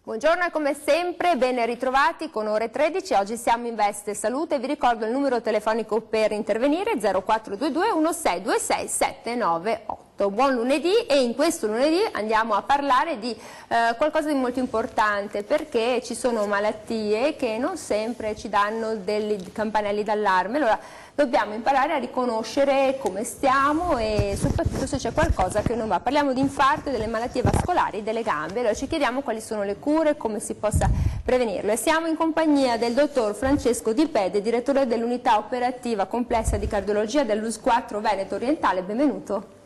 Buongiorno e come sempre ben ritrovati con Ore 13, oggi siamo in Veste Salute, vi ricordo il numero telefonico per intervenire 0422 1626 798. Buon lunedì e in questo lunedì andiamo a parlare di qualcosa di molto importante perché ci sono malattie che non sempre ci danno dei campanelli d'allarme, allora dobbiamo imparare a riconoscere come stiamo e soprattutto se c'è qualcosa che non va. Parliamo di infarto e delle malattie vascolari delle gambe, allora ci chiediamo quali sono le cure e come si possa prevenirlo. E siamo in compagnia del dottor Francesco Di Pede, direttore dell'unità operativa complessa di cardiologia dell'US 4 Veneto Orientale, benvenuto.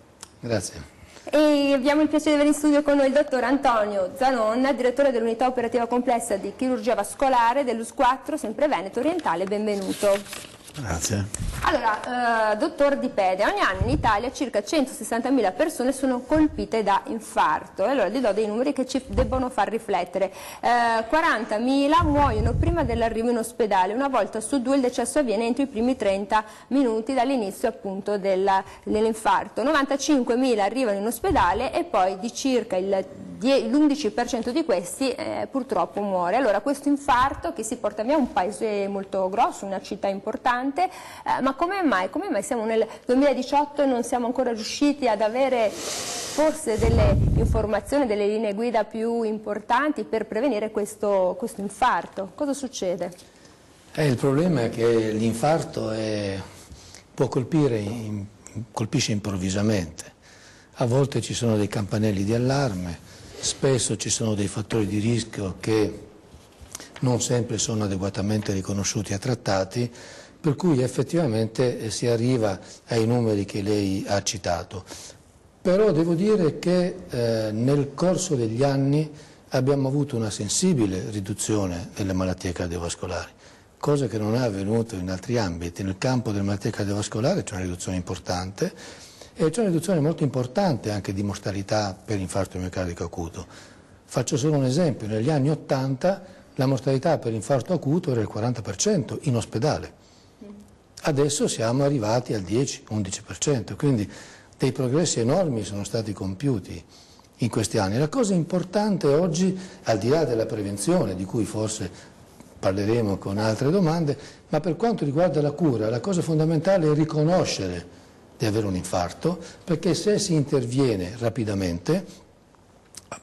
Grazie. E abbiamo il piacere di avere in studio con noi il dottor Antonio Zanon, direttore dell'unità operativa complessa di chirurgia vascolare dell'US 4, sempre Veneto Orientale, benvenuto. Grazie. Allora, dottor Di Pede, ogni anno in Italia circa 160.000 persone sono colpite da infarto. Allora gli do dei numeri che ci debbono far riflettere. 40.000 muoiono prima dell'arrivo in ospedale, una volta su due il decesso avviene entro i primi 30 minuti dall'inizio appunto dell'infarto. 95.000 arrivano in ospedale e poi di circa l'11% di questi purtroppo muore. Allora questo infarto che si porta via un paese molto grosso, una città importante, ma come mai siamo nel 2018 e non siamo ancora riusciti ad avere forse delle informazioni, delle linee guida più importanti per prevenire questo infarto? Cosa succede? Il problema è che l'infarto può colpisce improvvisamente, a volte ci sono dei campanelli di allarme, spesso ci sono dei fattori di rischio che non sempre sono adeguatamente riconosciuti e trattati, per cui effettivamente si arriva ai numeri che lei ha citato. Però devo dire che nel corso degli anni abbiamo avuto una sensibile riduzione delle malattie cardiovascolari, cosa che non è avvenuto in altri ambiti. Nel campo delle malattie cardiovascolari c'è una riduzione importante e c'è una riduzione molto importante anche di mortalità per infarto miocardico acuto. Faccio solo un esempio, negli anni 80 la mortalità per infarto acuto era il 40% in ospedale. Adesso siamo arrivati al 10-11%, quindi dei progressi enormi sono stati compiuti in questi anni. La cosa importante oggi, al di là della prevenzione, di cui forse parleremo con altre domande, ma per quanto riguarda la cura, la cosa fondamentale è riconoscere di avere un infarto, perché se si interviene rapidamente,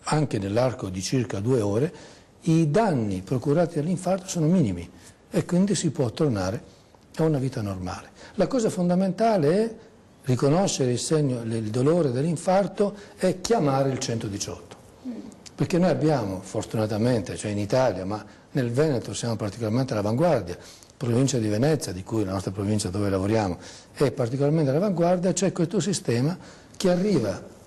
anche nell'arco di circa 2 ore, i danni procurati dall'infarto sono minimi e quindi si può tornare a una vita normale. La cosa fondamentale è riconoscere il dolore dell'infarto e chiamare il 118. Perché noi abbiamo, fortunatamente, cioè in Italia, ma nel Veneto siamo particolarmente all'avanguardia, provincia di Venezia, di cui la nostra provincia dove lavoriamo è particolarmente all'avanguardia, c'è questo sistema che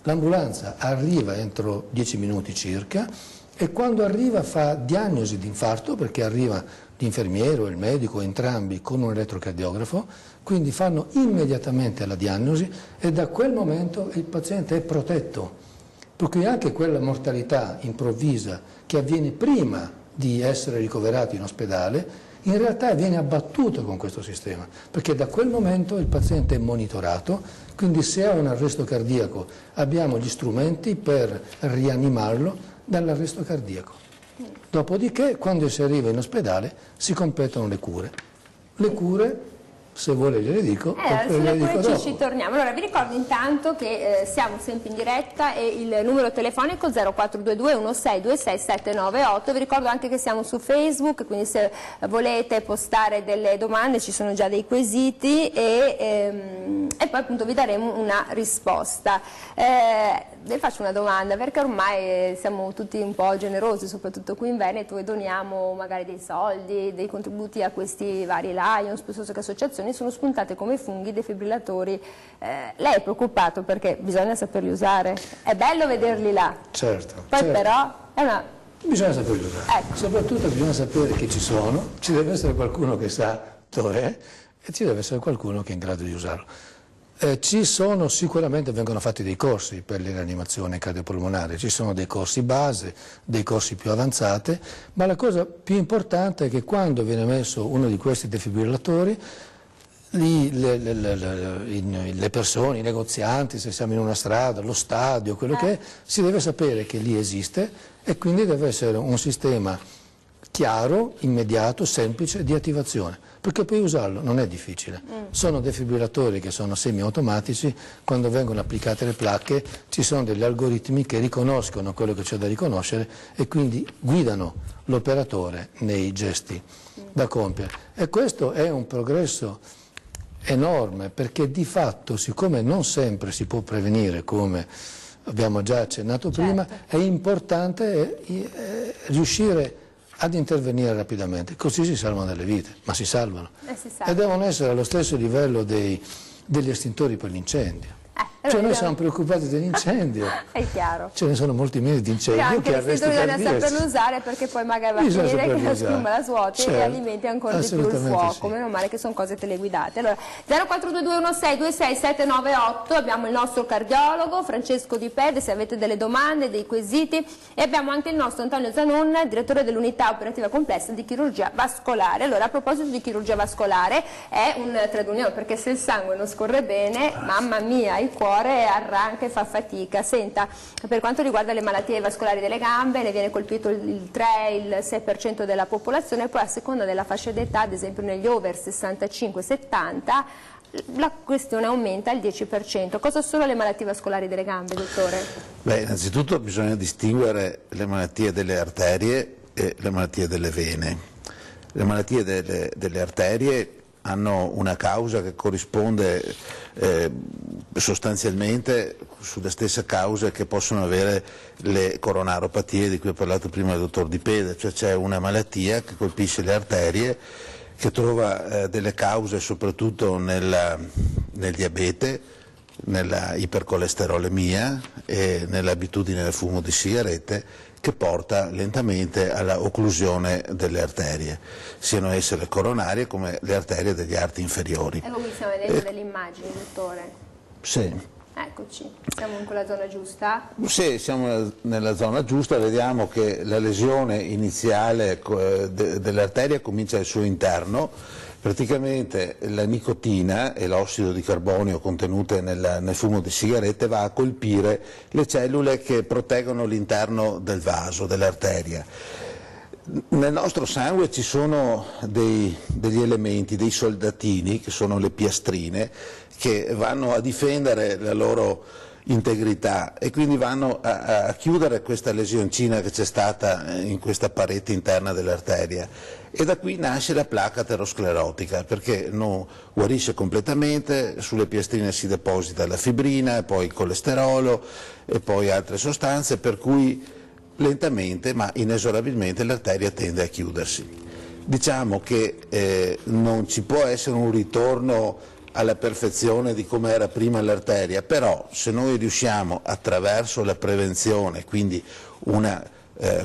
l'ambulanza arriva entro 10 minuti circa e quando arriva fa diagnosi di infarto, perché arriva l'infermiere o il medico, entrambi con un elettrocardiografo, quindi fanno immediatamente la diagnosi e da quel momento il paziente è protetto, per cui anche quella mortalità improvvisa che avviene prima di essere ricoverato in ospedale, in realtà viene abbattuta con questo sistema, perché da quel momento il paziente è monitorato, quindi se ha un arresto cardiaco abbiamo gli strumenti per rianimarlo dall'arresto cardiaco. Dopodiché, quando si arriva in ospedale, si completano le cure. Le cure, se vuole gliele dico, sulle cure ci torniamo. Allora vi ricordo intanto che siamo sempre in diretta e il numero telefonico 0422 1626 798. Vi ricordo anche che siamo su Facebook, quindi se volete postare delle domande ci sono già dei quesiti e poi appunto vi daremo una risposta. Le faccio una domanda, perché ormai siamo tutti un po' generosi, soprattutto qui in Veneto, e doniamo magari dei soldi, dei contributi a questi vari Lions, piuttosto che associazioni, sono spuntate come funghi defibrillatori. Lei è preoccupato perché bisogna saperli usare? È bello vederli là. Certo. Poi certo. però è una... Bisogna saperli usare. Ecco. Soprattutto bisogna sapere che ci sono, ci deve essere qualcuno che sa dov'è e ci deve essere qualcuno che è in grado di usarlo. Ci sono sicuramente, vengono fatti dei corsi per le rianimazioni cardiopolmonari, ci sono dei corsi base, dei corsi più avanzati, ma la cosa più importante è che quando viene messo uno di questi defibrillatori, le persone, i negozianti, se siamo in una strada, lo stadio, quello che è, si deve sapere che lì esiste e quindi deve essere un sistema chiaro, immediato, semplice di attivazione, perché poi usarlo non è difficile. Sono defibrillatori che sono semi-automatici, quando vengono applicate le placche ci sono degli algoritmi che riconoscono quello che c'è da riconoscere e quindi guidano l'operatore nei gesti da compiere. E questo è un progresso enorme, perché di fatto, siccome non sempre si può prevenire, come abbiamo già accennato prima, è importante riuscire ad intervenire rapidamente, così si salvano delle vite, ma si salvano. E devono essere allo stesso livello degli estintori per l'incendio. Cioè noi siamo preoccupati dell'incendio, è chiaro. Ce ne sono molti meno di incendio anche che arresti bisogna cardiaci. saperlo usare, perché poi magari va a finire che la schiuma la svuoti e alimenti ancora di più il fuoco. Meno male che sono cose teleguidate. Allora 0422162678, abbiamo il nostro cardiologo Francesco Di Pede, se avete delle domande, dei quesiti, e abbiamo anche il nostro Antonio Zanon, direttore dell'unità operativa complessa di chirurgia vascolare. Allora, a proposito di chirurgia vascolare, è un trade union, perché se il sangue non scorre bene, mamma mia, il cuore arranca e fa fatica. Senta, per quanto riguarda le malattie vascolari delle gambe, ne viene colpito il 3, il 6% della popolazione, poi a seconda della fascia d'età, ad esempio negli over 65-70, la questione aumenta al 10%. Cosa sono le malattie vascolari delle gambe, dottore? Beh, innanzitutto bisogna distinguere le malattie delle arterie e le malattie delle vene. Le malattie delle arterie hanno una causa che corrisponde sostanzialmente sulle stesse cause che possono avere le coronaropatie di cui ha parlato prima il dottor Di Pede, cioè c'è una malattia che colpisce le arterie, che trova delle cause soprattutto nel diabete, nella ipercolesterolemia e nell'abitudine al fumo di sigarette, che porta lentamente alla occlusione delle arterie, siano esse le coronarie come le arterie degli arti inferiori. Ecco, qui stiamo vedendo delle immagini, dottore. Sì. Eccoci, siamo in quella zona giusta? Sì, siamo nella zona giusta, vediamo che la lesione iniziale dell'arteria comincia al suo interno. Praticamente la nicotina e l'ossido di carbonio contenute nel fumo di sigarette va a colpire le cellule che proteggono l'interno del vaso, dell'arteria. Nel nostro sangue ci sono degli elementi, dei soldatini, che sono le piastrine, che vanno a difendere la loro integrità e quindi vanno a chiudere questa lesioncina che c'è stata in questa parete interna dell'arteria, e da qui nasce la placca aterosclerotica, perché non guarisce completamente, sulle piastrine si deposita la fibrina e poi il colesterolo e poi altre sostanze, per cui lentamente ma inesorabilmente l'arteria tende a chiudersi. Diciamo che non ci può essere un ritorno alla perfezione di come era prima l'arteria, però se noi riusciamo attraverso la prevenzione, quindi una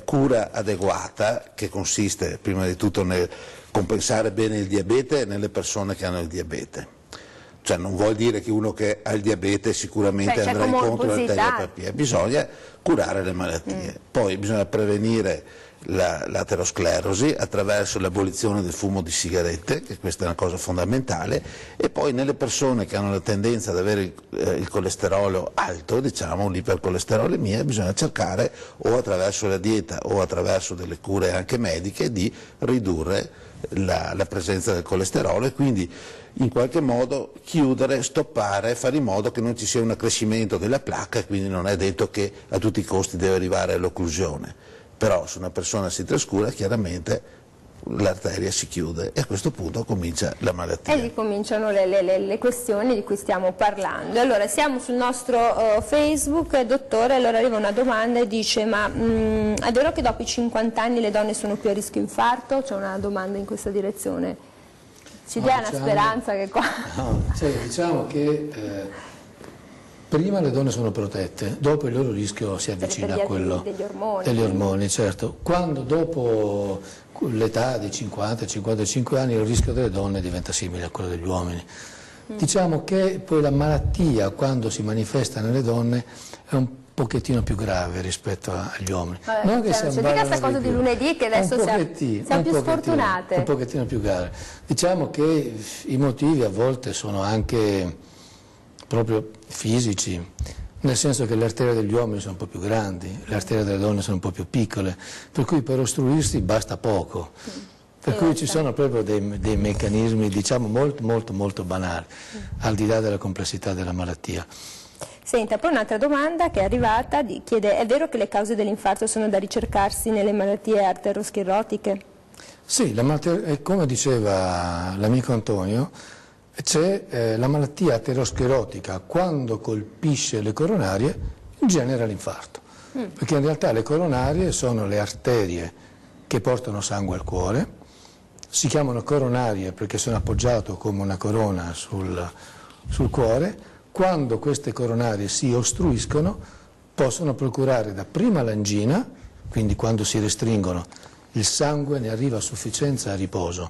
cura adeguata, che consiste prima di tutto nel compensare bene il diabete nelle persone che hanno il diabete. Cioè non vuol dire che uno che ha il diabete sicuramente andrà incontro all'arteriopatia, bisogna curare le malattie. Poi bisogna prevenire l'aterosclerosi attraverso l'abolizione del fumo di sigarette, che questa è una cosa fondamentale, e poi nelle persone che hanno la tendenza ad avere il colesterolo alto, diciamo l'ipercolesterolemia, bisogna cercare o attraverso la dieta o attraverso delle cure anche mediche di ridurre la presenza del colesterolo e quindi in qualche modo chiudere, stoppare, fare in modo che non ci sia un accrescimento della placca, e quindi non è detto che a tutti i costi deve arrivare all'occlusione. Però se una persona si trascura, chiaramente l'arteria si chiude e a questo punto comincia la malattia. E ricominciano le questioni di cui stiamo parlando. Allora, siamo sul nostro Facebook, dottore, allora arriva una domanda e dice: ma è vero che dopo i 50 anni le donne sono più a rischio infarto? C'è una domanda in questa direzione. Ci dia una speranza che qua... No, cioè, diciamo che prima le donne sono protette, dopo il loro rischio si avvicina a quello degli ormoni, certo. Quando dopo l'età di 50-55 anni il rischio delle donne diventa simile a quello degli uomini. Diciamo che poi la malattia, quando si manifesta nelle donne, è un pochettino più grave rispetto agli uomini. Non che c'è questa cosa di lunedì che adesso siamo più sfortunate. Un pochettino più grave. Diciamo che i motivi a volte sono anche proprio fisici, nel senso che le arterie degli uomini sono un po' più grandi, le arterie delle donne sono un po' più piccole, per cui per ostruirsi basta poco. Per cui ci sono proprio dei meccanismi, diciamo, molto banali, al di là della complessità della malattia. Senta, poi un'altra domanda che è arrivata, chiede: è vero che le cause dell'infarto sono da ricercarsi nelle malattie arterosclerotiche? Sì, come diceva l'amico Antonio, c'è la malattia aterosclerotica, quando colpisce le coronarie genera l'infarto, perché in realtà le coronarie sono le arterie che portano sangue al cuore, si chiamano coronarie perché sono appoggiate come una corona sul cuore. Quando queste coronarie si ostruiscono possono procurare dapprima l'angina, quindi quando si restringono il sangue ne arriva a sufficienza a riposo,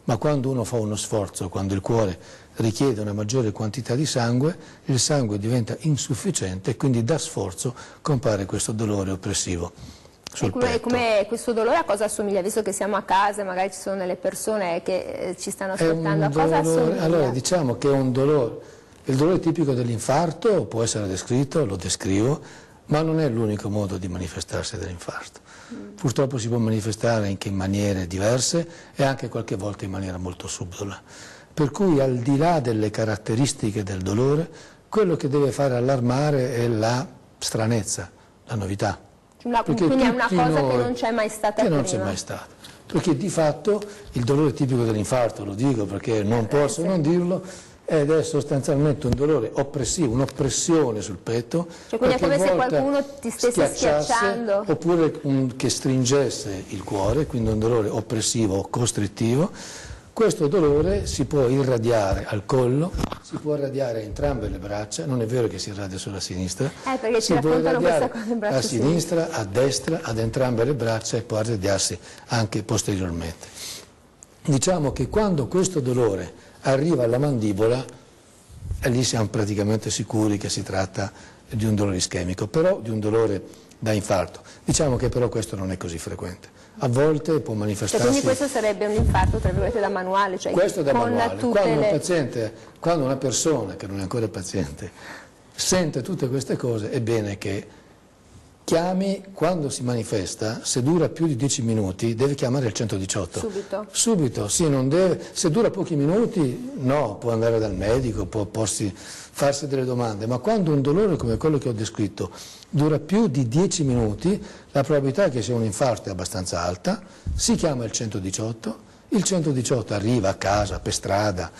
ma quando uno fa uno sforzo, quando il cuore richiede una maggiore quantità di sangue, il sangue diventa insufficiente e quindi da sforzo compare questo dolore oppressivo sul petto. Come questo dolore a cosa assomiglia? Visto che siamo a casa, magari ci sono delle persone che ci stanno ascoltando, a cosa assomiglia? Allora diciamo che è un dolore, il dolore tipico dell'infarto può essere descritto, lo descrivo, ma non è l'unico modo di manifestarsi dell'infarto. Purtroppo si può manifestare anche in maniere diverse e anche qualche volta in maniera molto subdola. Per cui al di là delle caratteristiche del dolore, quello che deve fare allarmare è la stranezza, la novità. Quindi è una cosa che non c'è mai stata prima. Che non c'è mai stata. Perché di fatto il dolore tipico dell'infarto, lo dico perché non posso non dirlo, ed è sostanzialmente un dolore oppressivo, un'oppressione sul petto. Cioè, quindi è come se qualcuno ti stesse schiacciando. Oppure che stringesse il cuore, quindi un dolore oppressivo o costrittivo. Questo dolore si può irradiare al collo, si può irradiare a entrambe le braccia, non è vero che si irradia sulla sinistra, perché si può irradiare a sinistra, sinistra, a destra, ad entrambe le braccia e può irradiarsi anche posteriormente. Diciamo che quando questo dolore arriva alla mandibola, e lì siamo praticamente sicuri che si tratta di un dolore ischemico, però di un dolore da infarto. Diciamo che però questo non è così frequente. A volte può manifestarsi... quindi questo sarebbe un infarto, tra virgolette, da manuale? Cioè questo è da manuale. Tutte Quando una persona, che non è ancora paziente, sente tutte queste cose, è bene che chiami, quando si manifesta, se dura più di 10 minuti deve chiamare il 118. Subito? Subito, sì, non deve, se dura pochi minuti no, può andare dal medico, può farsi delle domande, ma quando un dolore come quello che ho descritto dura più di 10 minuti, la probabilità che sia un infarto è abbastanza alta, si chiama il 118 arriva a casa, per strada,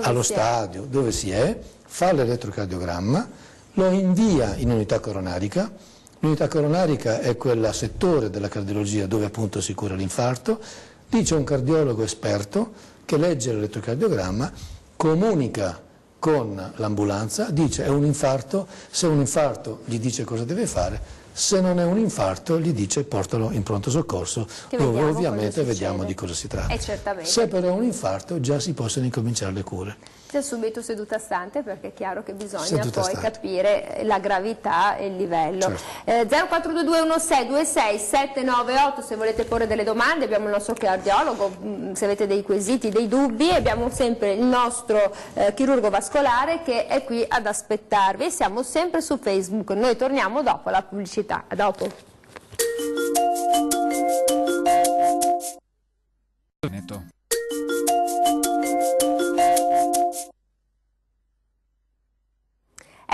allo stadio, dove si è, fa l'elettrocardiogramma, lo invia in unità coronarica. L'unità coronarica è quel settore della cardiologia dove appunto si cura l'infarto, dice un cardiologo esperto che legge l'elettrocardiogramma, comunica con l'ambulanza, dice è un infarto, se è un infarto gli dice cosa deve fare, se non è un infarto gli dice portalo in pronto soccorso, dove ovviamente vediamo di cosa si tratta. Se però è un infarto già si possono incominciare le cure. Subito seduta stante, perché è chiaro che bisogna poi capire la gravità e il livello. Certo. 0422162678 se volete porre delle domande, abbiamo il nostro cardiologo, se avete dei quesiti, dei dubbi, abbiamo sempre il nostro chirurgo vascolare che è qui ad aspettarvi, siamo sempre su Facebook, noi torniamo dopo la pubblicità. A dopo.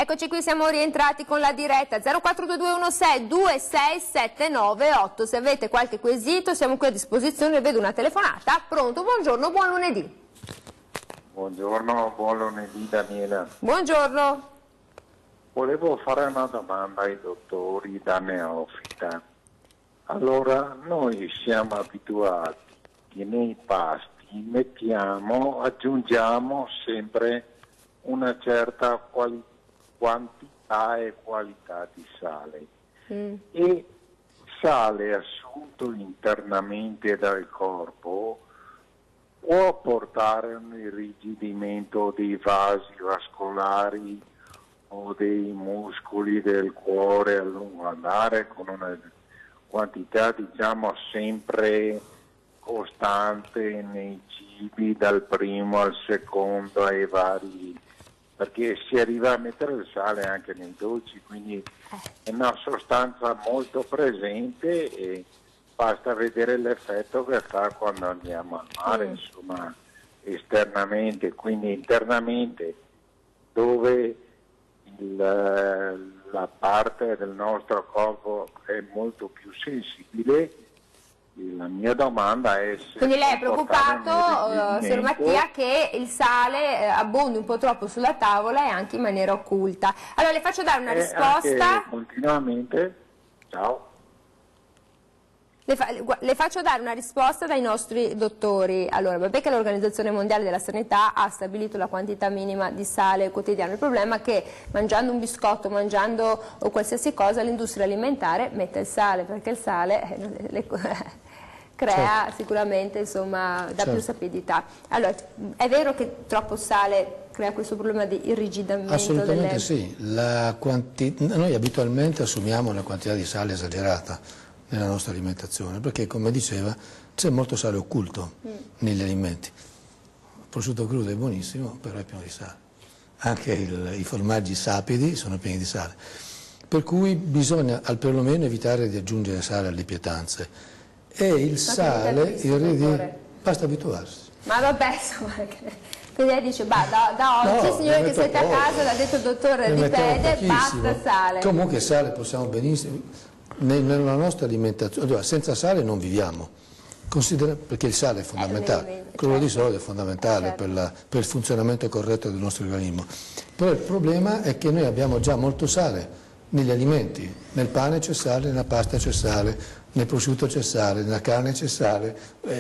Eccoci qui, siamo rientrati con la diretta 0422162678. Se avete qualche quesito siamo qui a disposizione, vedo una telefonata. Pronto, buongiorno, buon lunedì. Buongiorno, buon lunedì Daniela. Buongiorno. Volevo fare una domanda ai dottori da neofita. Allora, noi siamo abituati che nei pasti aggiungiamo sempre una certa quantità e qualità di sale e sale assunto internamente dal corpo può portare a un irrigidimento dei vasi vascolari o dei muscoli del cuore a lungo andare con una quantità diciamo sempre costante nei cibi dal primo al secondo ai vari perché si arriva a mettere il sale anche nei dolci, quindi è una sostanza molto presente e basta vedere l'effetto che fa quando andiamo al mare, insomma, esternamente, quindi internamente, dove la parte del nostro corpo è molto più sensibile. La mia domanda è se... Quindi lei è preoccupato, signor Mattia, che il sale abbondi un po' troppo sulla tavola e anche in maniera occulta. Allora le faccio dare una risposta. Continuamente, ciao. Le faccio dare una risposta dai nostri dottori. Allora, vabbè che l'Organizzazione Mondiale della Sanità ha stabilito la quantità minima di sale quotidiano, il problema è che mangiando un biscotto, mangiando qualsiasi cosa, l'industria alimentare mette il sale, perché il sale crea sicuramente, insomma, dà più sapidità. Allora, è vero che troppo sale crea questo problema di irrigidimento? Assolutamente sì. Noi abitualmente assumiamo una quantità di sale esagerata nella nostra alimentazione, perché come diceva c'è molto sale occulto negli alimenti. Il prosciutto crudo è buonissimo, però è pieno di sale. Anche i formaggi sapidi sono pieni di sale. Per cui bisogna perlomeno evitare di aggiungere sale alle pietanze. E il sale, basta abituarsi. Ma vabbè, insomma, quindi lei dice, da oggi, signore che siete a casa, l'ha detto il dottore Di Pede, basta sale. Comunque sale possiamo benissimo. Nella nostra alimentazione, senza sale non viviamo, perché il sale è fondamentale, quello di sodio è fondamentale per il funzionamento corretto del nostro organismo. Però il problema è che noi abbiamo già molto sale negli alimenti, nel pane c'è sale, nella pasta c'è sale, nel prosciutto c'è sale, nella carne c'è sale,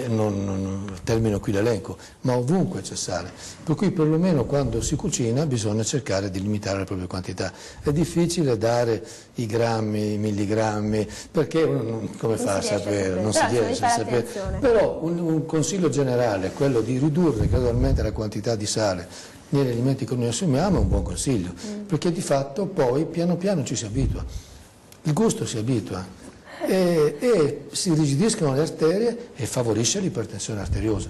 non termino qui l'elenco, ma ovunque c'è sale. Per cui perlomeno quando si cucina bisogna cercare di limitare le proprie quantità. È difficile dare i grammi, i milligrammi, perché uno come fa a sapere? Non si riesce a sapere. Però un consiglio generale è quello di ridurre gradualmente la quantità di sale negli alimenti che noi assumiamo è un buon consiglio, perché di fatto poi piano piano ci si abitua, il gusto si abitua e si irrigidiscono le arterie e favorisce l'ipertensione arteriosa.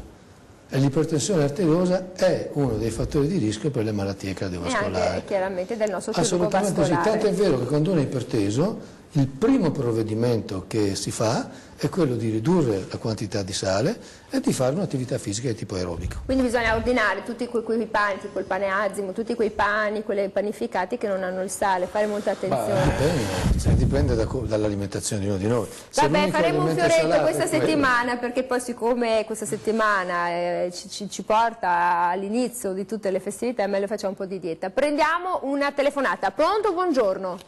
E l'ipertensione arteriosa è uno dei fattori di rischio per le malattie cardiovascolari. E anche chiaramente del nostro sviluppo assolutamente vascolare. Sì, tanto è vero che quando uno è iperteso il primo provvedimento che si fa è quello di ridurre la quantità di sale e di fare un'attività fisica di tipo aerobico. Quindi bisogna ordinare tutti quei pani, tipo il pane azimo, tutti quei pani, quelli panificati che non hanno il sale, fare molta attenzione. Dipende dall'alimentazione di uno di noi. Vabbè, faremo un fioretto questa settimana, perché poi siccome questa settimana ci porta all'inizio di tutte le festività, è meglio facciamo un po' di dieta. Prendiamo una telefonata. Pronto? Buongiorno.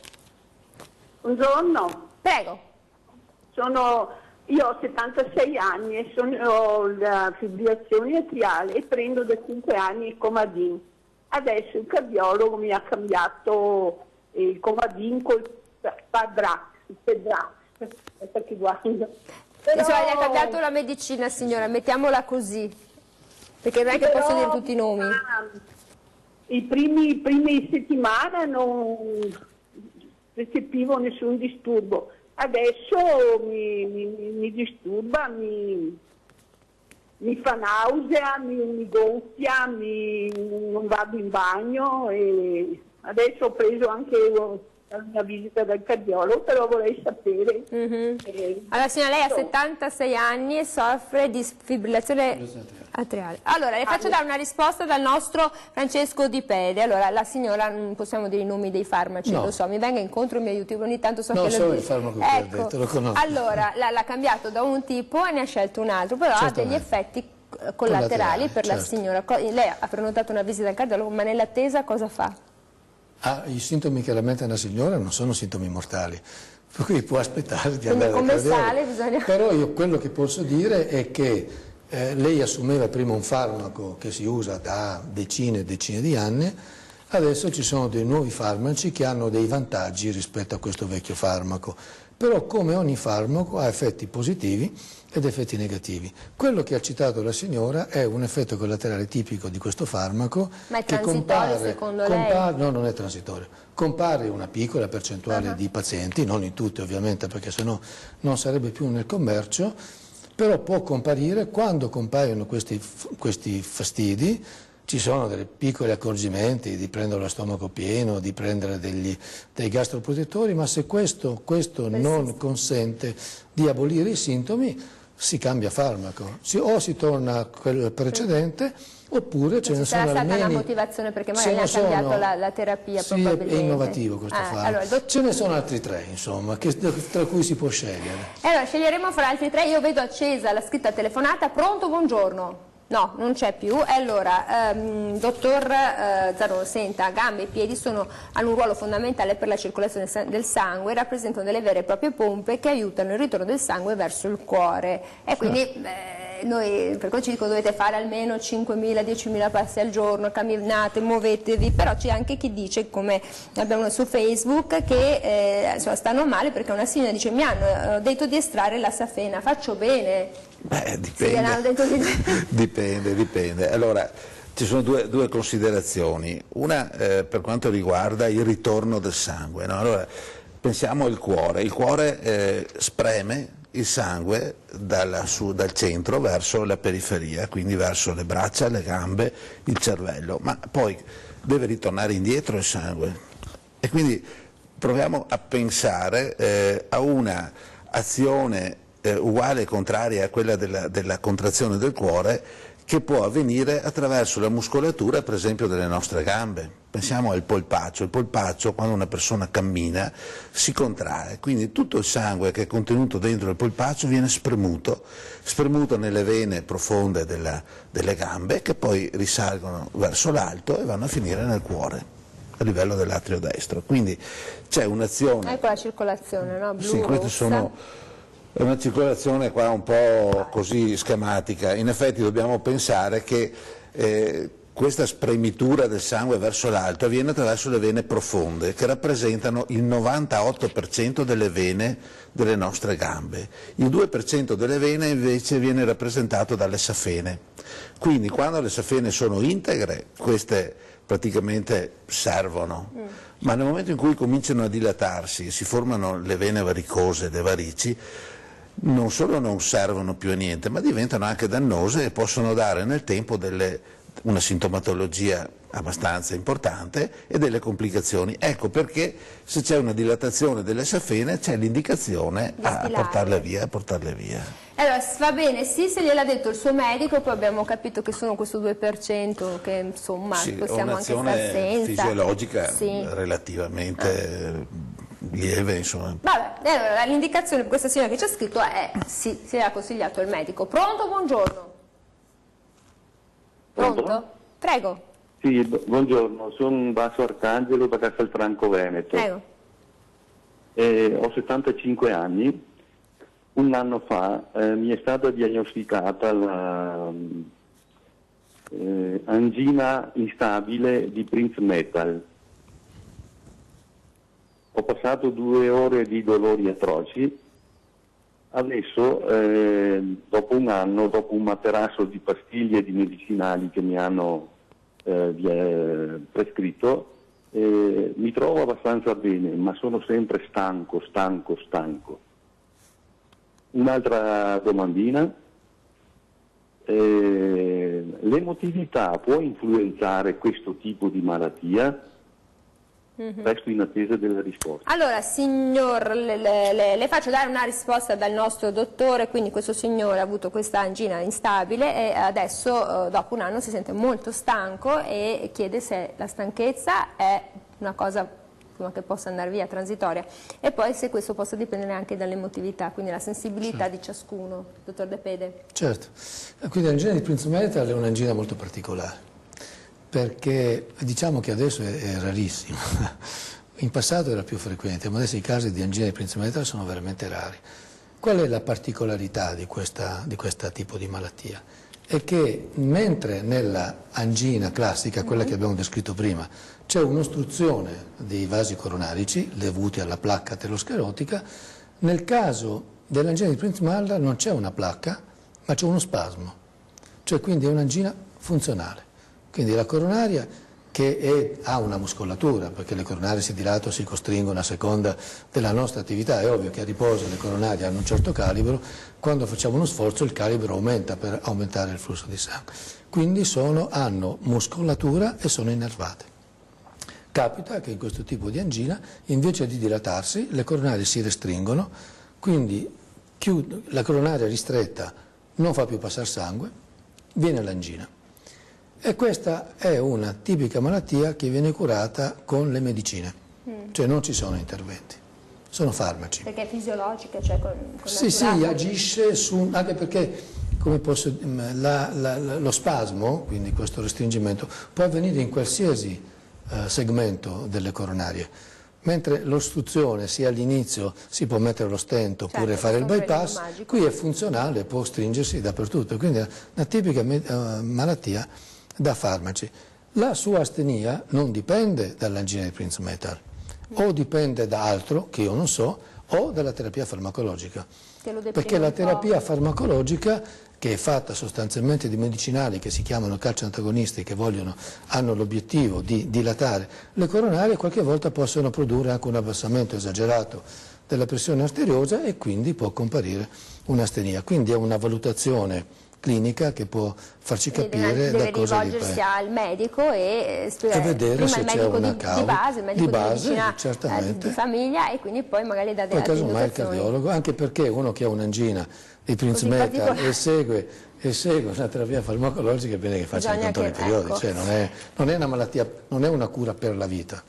Buongiorno. Prego. Io ho 76 anni e ho la fibrillazione atriale e prendo da 5 anni il Comadin. Adesso il cardiologo mi ha cambiato il Comadin col Pedrax, perché guarda. Però... gli ha cambiato la medicina, signora, mettiamola così, perché non è che posso dire tutti i nomi. I primi settimane non percepivo nessun disturbo. Adesso mi disturba, mi fa nausea, mi gonfia, non vado in bagno e adesso ho preso anche una visita dal cardiologo, però vorrei sapere. Allora signora, lei ha 76 anni e soffre di fibrillazione atriale. Allora, le faccio dare una risposta dal nostro Francesco Di Pede. Allora, la signora, non possiamo dire i nomi dei farmaci, lo so, mi venga incontro, mi aiuti, ogni tanto so che lo so il farmaco che ha detto, lo conosco. Allora, l'ha cambiato da un tipo e ne ha scelto un altro, però ha degli effetti collaterali per la signora. Lei ha prenotato una visita al cardiologo, ma nell'attesa cosa fa? I sintomi che lamenta una signora non sono sintomi mortali, per cui può aspettare di andare al cardiologo. Però io quello che posso dire è che lei assumeva prima un farmaco che si usa da decine e decine di anni, adesso ci sono dei nuovi farmaci che hanno dei vantaggi rispetto a questo vecchio farmaco, però come ogni farmaco ha effetti positivi ed effetti negativi. Quello che ha citato la signora è un effetto collaterale tipico di questo farmaco. Ma è transitorio secondo lei? No, non è transitorio. Compare una piccola percentuale di pazienti, non in tutti ovviamente perché sennò non sarebbe più nel commercio, però può comparire quando compaiono questi fastidi, Ci sono dei piccoli accorgimenti di prendere lo stomaco pieno, di prendere dei gastroprotettori, ma se questo non consente di abolire i sintomi, si cambia farmaco. O si torna a quello precedente, oppure ce ne sono almeno... Sarà stata una motivazione perché magari ha cambiato la terapia, sì, probabilmente. È innovativo questo farmaco. Allora, ce ne sono altri 3, insomma, tra cui si può scegliere. Allora, sceglieremo fra altri 3. Io vedo accesa la scritta telefonata. Pronto, buongiorno. No, non c'è più. Allora, dottor Zarone, senta, gambe e piedi hanno un ruolo fondamentale per la circolazione del sangue, rappresentano delle vere e proprie pompe che aiutano il ritorno del sangue verso il cuore. E quindi noi, per questo ci dicono, dovete fare almeno 5.000-10.000 passi al giorno, camminate, muovetevi, però c'è anche chi dice, come abbiamo su Facebook, che stanno male perché una signora dice: mi hanno detto di estrarre la safena, faccio bene? Dipende. Allora, ci sono due considerazioni. Una per quanto riguarda il ritorno del sangue, no? Allora, pensiamo al cuore. Il cuore spreme il sangue dal centro verso la periferia, quindi verso le braccia, le gambe, il cervello, ma poi deve ritornare indietro il sangue. E quindi proviamo a pensare a una azione uguale e contraria a quella della contrazione del cuore, che può avvenire attraverso la muscolatura, per esempio, delle nostre gambe. Pensiamo al polpaccio. Il polpaccio, quando una persona cammina, si contrae, quindi tutto il sangue che è contenuto dentro il polpaccio viene spremuto nelle vene profonde delle gambe, che poi risalgono verso l'alto e vanno a finire nel cuore, a livello dell'atrio destro. Quindi c'è un'azione... Ecco la circolazione, no? Blu, sì, queste è una circolazione qua un po' così schematica. In effetti dobbiamo pensare che questa spremitura del sangue verso l'alto avviene attraverso le vene profonde, che rappresentano il 98% delle vene delle nostre gambe. Il 2% delle vene invece viene rappresentato dalle safene. Quindi quando le safene sono integre, queste praticamente servono, ma nel momento in cui cominciano a dilatarsi e si formano le vene varicose, le varici, non solo non servono più a niente, ma diventano anche dannose e possono dare nel tempo una sintomatologia abbastanza importante e delle complicazioni. Ecco perché se c'è una dilatazione delle safene c'è l'indicazione a portarle via. Allora, va bene, sì, se gliel'ha detto il suo medico, poi abbiamo capito che sono questo 2%, che insomma possiamo anche stare senza. Fisiologica relativamente lieve, insomma. Vabbè, allora l'indicazione per questa signora che ci ha scritto è sì, se l'ha consigliato il medico. Pronto, buongiorno. Pronto? Prego. Sì, buongiorno, sono Basso Arcangelo da Castelfranco Veneto. Prego. Ho 75 anni. Un anno fa mi è stata diagnosticata angina instabile di Prinzmetal. Ho passato 2 ore di dolori atroci. Adesso, dopo un anno, dopo un materasso di pastiglie e di medicinali che mi hanno prescritto, mi trovo abbastanza bene, ma sono sempre stanco. Un'altra domandina: l'emotività può influenzare questo tipo di malattia? Resto in attesa della risposta. Allora, signor, le faccio dare una risposta dal nostro dottore. Quindi questo signore ha avuto questa angina instabile e adesso, dopo un anno, si sente molto stanco e chiede se la stanchezza è una cosa che possa andare via, transitoria, e poi se questo possa dipendere anche dall'emotività, quindi la sensibilità di ciascuno. Dottor De Pede. Certo, quindi l'angina di Prinzmetal è un'angina molto particolare, perché diciamo che adesso è rarissimo, in passato era più frequente, ma adesso i casi di angina di Prinzmetal sono veramente rari. Qual è la particolarità di questo tipo di malattia? È che mentre nella angina classica, quella che abbiamo descritto prima, c'è un'ostruzione dei vasi coronarici dovuti alla placca aterosclerotica, nel caso dell'angina di Prinzmetal non c'è una placca, ma c'è uno spasmo, cioè quindi è un'angina funzionale. Quindi la coronaria ha una muscolatura, perché le coronarie si dilatano, si costringono a seconda della nostra attività. È ovvio che a riposo le coronarie hanno un certo calibro, quando facciamo uno sforzo il calibro aumenta per aumentare il flusso di sangue. Quindi hanno muscolatura e sono innervate. Capita che in questo tipo di angina, invece di dilatarsi, le coronarie si restringono, quindi la coronaria ristretta non fa più passare sangue, viene l'angina. E questa è una tipica malattia che viene curata con le medicine, cioè non ci sono interventi, sono farmaci. Perché è fisiologica, cioè con sì, agisce anche perché lo spasmo, quindi questo restringimento, può avvenire in qualsiasi segmento delle coronarie, mentre l'ostruzione sia all'inizio si può mettere lo stent oppure fare il bypass, qui è funzionale, può stringersi dappertutto, quindi è una tipica malattia da farmaci. La sua astenia non dipende dall'angina di Prinzmetal, o dipende da altro che io non so, o dalla terapia farmacologica, perché la terapia farmacologica, che è fatta sostanzialmente di medicinali che si chiamano calcio-antagonisti, che hanno l'obiettivo di dilatare le coronarie, qualche volta possono produrre anche un abbassamento esagerato della pressione arteriosa e quindi può comparire un'astenia. Quindi è una valutazione clinica che può farci capire da cosa dipende. Deve rivolgersi al medico e vedere prima se il c'è medico una di base, il medico di medicina certamente. Di famiglia, e quindi poi magari dà delle indicazioni. Poi casomai il cardiologo, anche perché uno che ha un'angina di Prinzmetal e segue una terapia farmacologica, è bene che faccia i controlli periodici, cioè non è una malattia, non è una cura per la vita,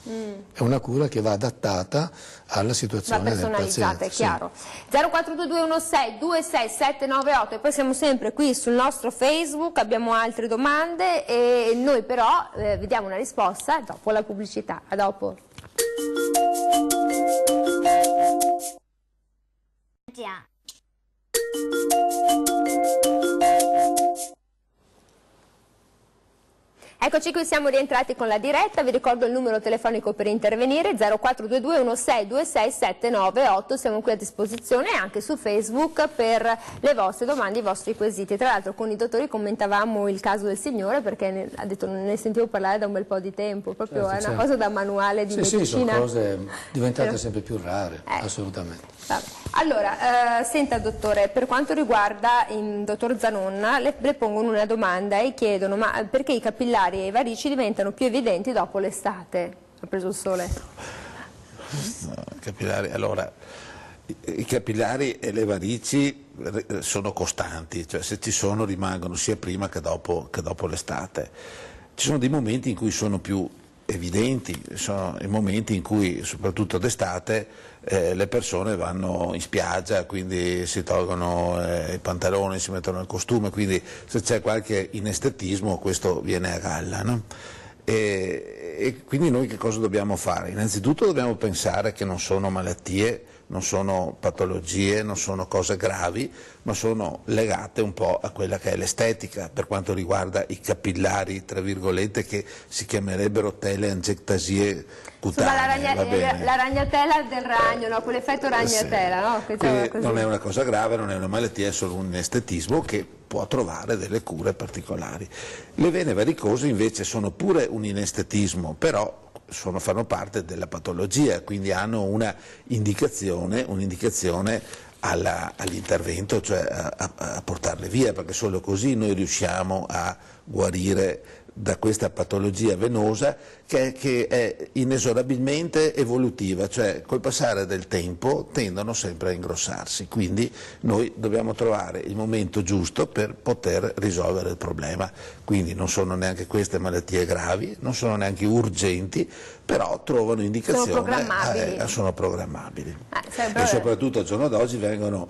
è una cura che va adattata alla situazione del paziente. È chiaro. 0422162678, e poi siamo sempre qui sul nostro Facebook, abbiamo altre domande e noi però vediamo una risposta dopo la pubblicità. A dopo. Già. Eccoci qui, siamo rientrati con la diretta, vi ricordo il numero telefonico per intervenire, 0422 162678, siamo qui a disposizione anche su Facebook per le vostre domande, i vostri quesiti. Tra l'altro con i dottori commentavamo il caso del signore, perché ha detto non ne sentivo parlare da un bel po' di tempo, proprio è una cosa da manuale di medicina. Sì, sono cose diventate sempre più rare, assolutamente. Vabbè. Allora, senta dottore, per quanto riguarda il dottor Zanonna, le pongono una domanda e chiedono ma perché i capillari e i varici diventano più evidenti dopo l'estate? Ha preso il sole? Allora, i capillari e le varici sono costanti, cioè se ci sono rimangono sia prima che dopo l'estate. Ci sono dei momenti in cui sono più evidenti, sono i momenti in cui soprattutto d'estate le persone vanno in spiaggia, quindi si tolgono i pantaloni, si mettono il costume, quindi se c'è qualche inestetismo questo viene a galla, no? E quindi noi che cosa dobbiamo fare? Innanzitutto dobbiamo pensare che non sono malattie, non sono patologie, non sono cose gravi, ma sono legate un po' a quella che è l'estetica per quanto riguarda i capillari, tra virgolette, che si chiamerebbero teleangiectasie cutanee. La ragnatela del ragno, no? Quell'effetto ragnatela, sì. No? Non è una cosa grave, non è una malattia, è solo un estetismo che può trovare delle cure particolari. Le vene varicose invece sono pure un inestetismo, però fanno parte della patologia, quindi hanno una indicazione all'intervento, cioè a portarle via, perché solo così noi riusciamo a guarire da questa patologia venosa che è inesorabilmente evolutiva, cioè col passare del tempo tendono sempre a ingrossarsi, quindi noi dobbiamo trovare il momento giusto per poter risolvere il problema. Quindi non sono neanche queste malattie gravi, non sono neanche urgenti, però trovano indicazione, sono programmabili. E soprattutto al giorno d'oggi vengono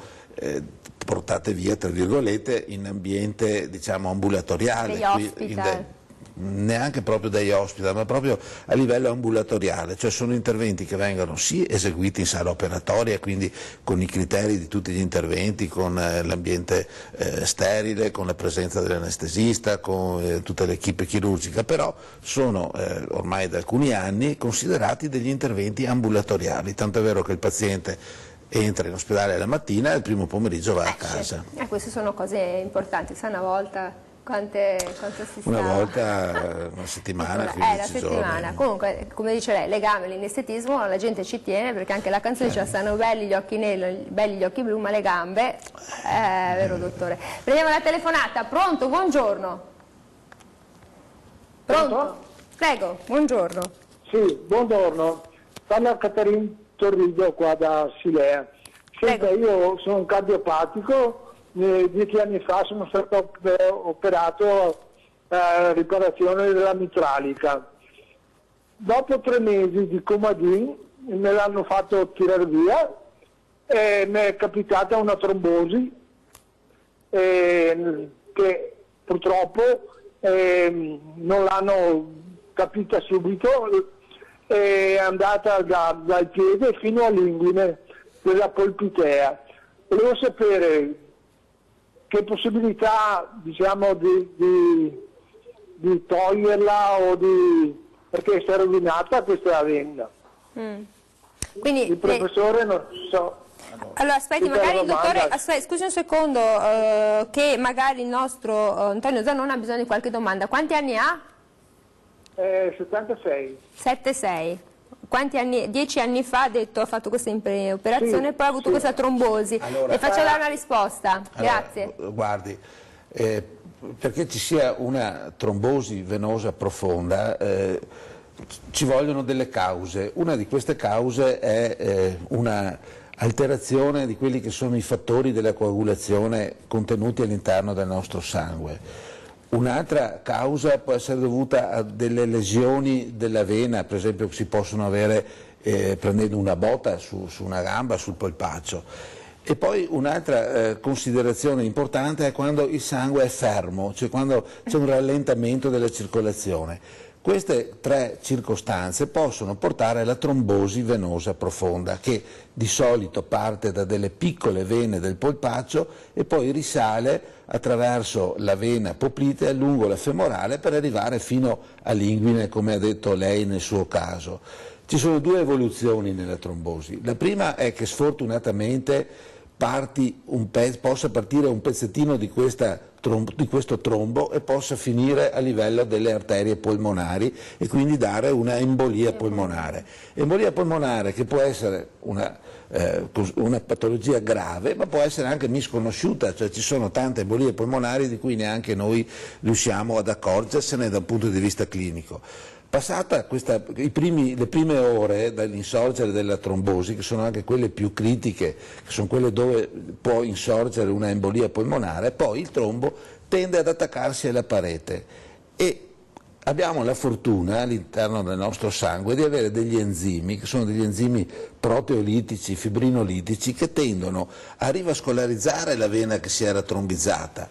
portate via, tra virgolette, in ambiente diciamo ambulatoriale. Neanche proprio dagli ospedali, ma proprio a livello ambulatoriale, cioè sono interventi che vengono sì eseguiti in sala operatoria, quindi con i criteri di tutti gli interventi, con l'ambiente sterile, con la presenza dell'anestesista, con tutta l'equipe chirurgica, però sono ormai da alcuni anni considerati degli interventi ambulatoriali, tanto è vero che il paziente entra in ospedale la mattina e il primo pomeriggio va a casa. Queste sono cose importanti, sa una volta Quanto si Una stava? volta una settimana, la 15 settimana. giorni. Comunque, come dice lei, legame all'inestetismo, la gente ci tiene, perché anche la canzone dice stanno belli gli occhi neri, belli gli occhi blu, ma le gambe, vero dottore. Prendiamo la telefonata, pronto? Buongiorno. Pronto? Prego, buongiorno. Sì, buongiorno. Parla Caterina Torrido qua da Silea. Senta, io sono un cardiopatico, 10 anni fa sono stato operato a riparazione della mitralica. Dopo 3 mesi di Comadin me l'hanno fatto tirare via e mi è capitata una trombosi che purtroppo non l'hanno capita subito, è andata dal piede fino all'inguine della polpitea. Volevo sapere che possibilità, diciamo, di toglierla perché si è rovinata questa venda. Quindi, Il professore non so. Allora aspetti, magari il dottore, scusi un secondo, che magari il nostro Antonio Zanon ha bisogno di qualche domanda. Quanti anni ha? 76. 7-6. Quanti anni? 10 anni fa ha fatto questa operazione e poi ha avuto questa trombosi. Allora, Le faccio dare una risposta. Grazie. Guardi, perché ci sia una trombosi venosa profonda ci vogliono delle cause. Una di queste cause è una alterazione di quelli che sono i fattori della coagulazione contenuti all'interno del nostro sangue. Un'altra causa può essere dovuta a delle lesioni della vena, per esempio che si possono avere prendendo una botta su una gamba, sul polpaccio. E poi un'altra considerazione importante è quando il sangue è fermo, cioè quando c'è un rallentamento della circolazione. Queste 3 circostanze possono portare alla trombosi venosa profonda, che di solito parte da delle piccole vene del polpaccio e poi risale attraverso la vena poplite lungo la femorale per arrivare fino all'inguine, come ha detto lei nel suo caso. Ci sono 2 evoluzioni nella trombosi. La prima è che sfortunatamente possa partire un pezzettino di questo trombo e possa finire a livello delle arterie polmonari e quindi dare una embolia polmonare. Embolia polmonare che può essere una patologia grave, ma può essere anche misconosciuta, cioè ci sono tante embolie polmonari di cui neanche noi riusciamo ad accorgersene dal punto di vista clinico. Passata le prime ore dall'insorgere della trombosi, che sono anche quelle più critiche, che sono quelle dove può insorgere una embolia polmonare, poi il trombo tende ad attaccarsi alla parete e abbiamo la fortuna all'interno del nostro sangue di avere degli enzimi, che sono degli enzimi proteolitici, fibrinolitici, che tendono a rivascolarizzare la vena che si era trombizzata.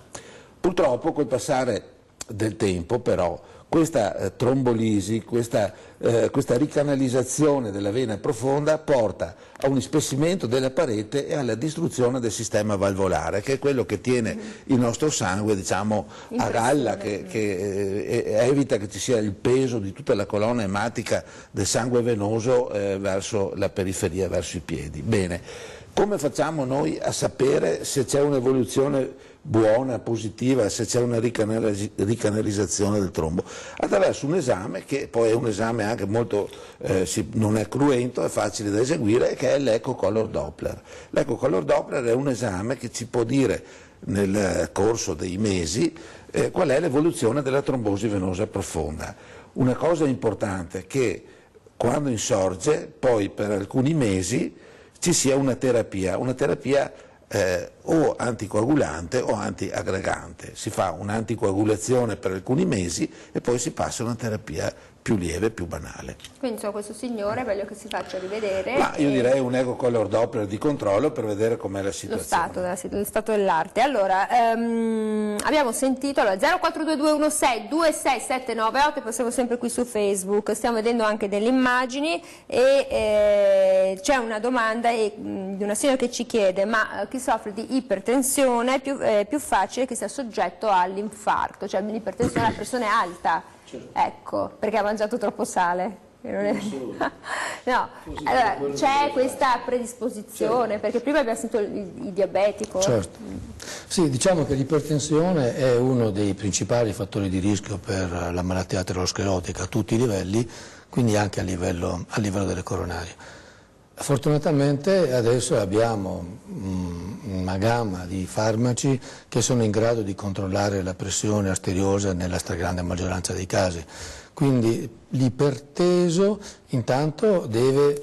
Purtroppo col passare del tempo però questa trombolisi, questa ricanalizzazione della vena profonda porta a un ispessimento della parete e alla distruzione del sistema valvolare, che è quello che tiene il nostro sangue, diciamo, a galla, che evita che ci sia il peso di tutta la colonna ematica del sangue venoso verso la periferia, verso i piedi. Bene, come facciamo noi a sapere se c'è un'evoluzione buona, positiva, se c'è una ricanalizzazione del trombo? Attraverso un esame che poi è un esame anche molto, non è cruento, è facile da eseguire, che è l'Echo Color Doppler. L'Echo Color Doppler è un esame che ci può dire nel corso dei mesi qual è l'evoluzione della trombosi venosa profonda. Una cosa importante è che quando insorge, poi per alcuni mesi ci sia una terapia o anticoagulante o antiaggregante. Si fa un'anticoagulazione per alcuni mesi e poi si passa a una terapia più lieve, più banale. Quindi insomma, questo signore è meglio che si faccia rivedere. Ma io direi un Echo Color Doppler di controllo per vedere com'è la situazione. Lo stato dell'arte. Allora, abbiamo sentito 0422162679, possiamo sempre qui su Facebook, stiamo vedendo anche delle immagini e c'è una domanda di una signora che ci chiede: ma chi soffre di ipertensione è più facile che sia soggetto all'infarto? Cioè l'ipertensione alla persona è alta, ecco, perché ha mangiato troppo sale. No, allora c'è questa predisposizione, perché prima abbiamo sentito il diabetico. Certo. Sì, diciamo che l'ipertensione è uno dei principali fattori di rischio per la malattia aterosclerotica a tutti i livelli, quindi anche a livello delle coronarie. Fortunatamente adesso abbiamo una gamma di farmaci che sono in grado di controllare la pressione arteriosa nella stragrande maggioranza dei casi. Quindi l'iperteso intanto deve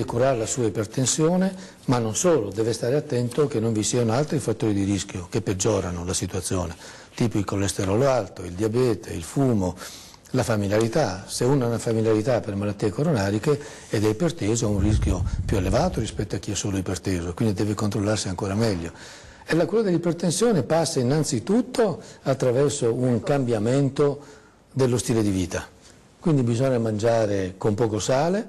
curare la sua ipertensione, ma non solo, deve stare attento che non vi siano altri fattori di rischio che peggiorano la situazione, tipo il colesterolo alto, il diabete, il fumo, la familiarità. Se uno ha una familiarità per malattie coronariche ed è iperteso ha un rischio più elevato rispetto a chi è solo iperteso, quindi deve controllarsi ancora meglio. E la cura dell'ipertensione passa innanzitutto attraverso un cambiamento dello stile di vita, quindi bisogna mangiare con poco sale,